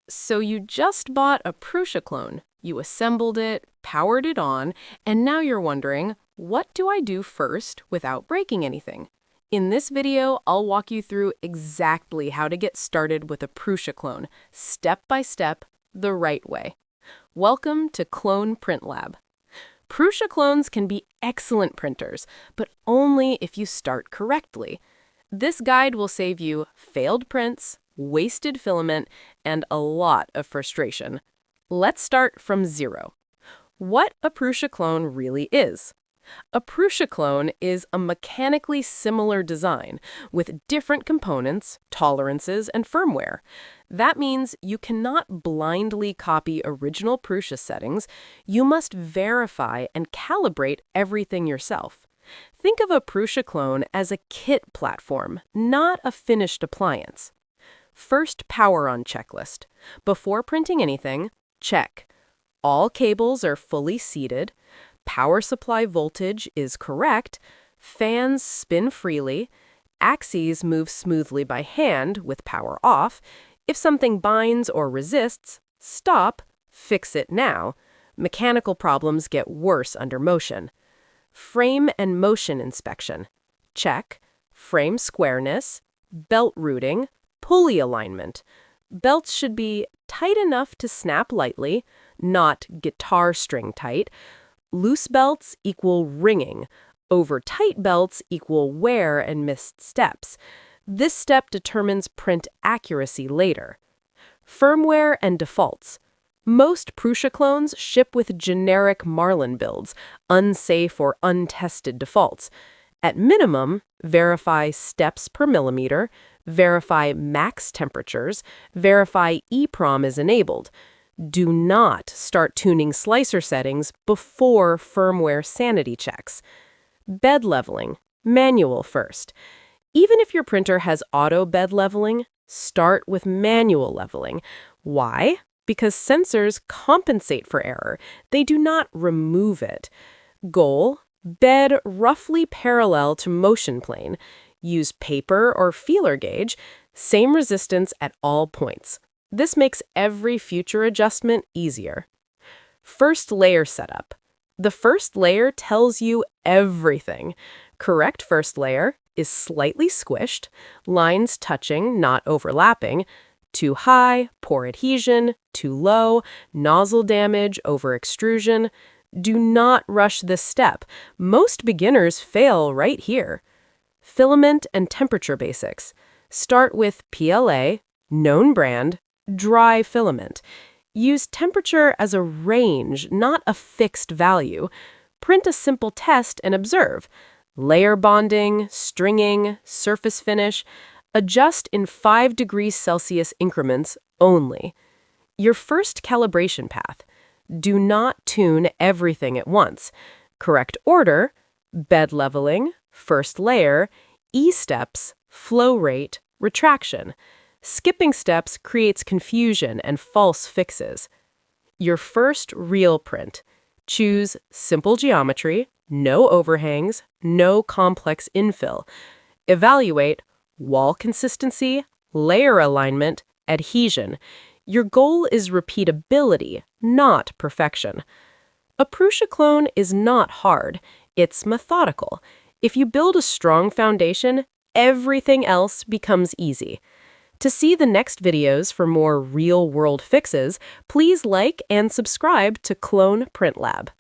So you just bought a Prusa clone. You assembled it, powered it on, and now you're wondering, what do I do first without breaking anything? In this video, I'll walk you through exactly how to get started with a Prusa clone, step by step, the right way. Welcome to Clone Print Lab. Prusa clones can be excellent printers, but only if you start correctly. This guide will save you failed prints, wasted filament, and a lot of frustration. Let's start from zero. What a Prusa clone really is. A Prusa clone is a mechanically similar design with different components, tolerances, and firmware. That means you cannot blindly copy original Prusa settings. You must verify and calibrate everything yourself. Think of a Prusa clone as a kit platform, not a finished appliance. First power on checklist. Before printing anything, check. All cables are fully seated. Power supply voltage is correct. Fans spin freely. Axes move smoothly by hand with power off. If something binds or resists, stop, fix it now. Mechanical problems get worse under motion. Frame and motion inspection. Check. Frame squareness, belt routing, pulley alignment. Belts should be tight enough to snap lightly, not guitar string tight. Loose belts equal ringing. Over tight belts equal wear and missed steps. This step determines print accuracy later. Firmware and defaults. Most Prusa clones ship with generic Marlin builds, unsafe or untested defaults. At minimum, verify steps per millimeter, verify max temperatures, verify EEPROM is enabled. Do not start tuning slicer settings before firmware sanity checks. Bed leveling, manual first. Even if your printer has auto bed leveling, start with manual leveling. Why? Because sensors compensate for error. They do not remove it. Goal, bed roughly parallel to motion plane. Use paper or feeler gauge, same resistance at all points. This makes every future adjustment easier. First layer setup. The first layer tells you everything. Correct first layer is slightly squished, lines touching, not overlapping. Too high, poor adhesion. Too low, nozzle damage, over extrusion. Do not rush this step. Most beginners fail right here. Filament and temperature basics. Start with PLA, known brand, dry filament. Use temperature as a range, not a fixed value. Print a simple test and observe. Layer bonding, stringing, surface finish. Adjust in 5 degrees Celsius increments only. Your first calibration path. Do not tune everything at once. Correct order, bed leveling, first layer, E-steps, flow rate, retraction. Skipping steps creates confusion and false fixes. Your first real print. Choose simple geometry, no overhangs, no complex infill. Evaluate wall consistency, layer alignment, adhesion. Your goal is repeatability, not perfection. A Prusa clone is not hard, it's methodical. If you build a strong foundation, everything else becomes easy. To see the next videos for more real-world fixes, please like and subscribe to Clone Print Lab.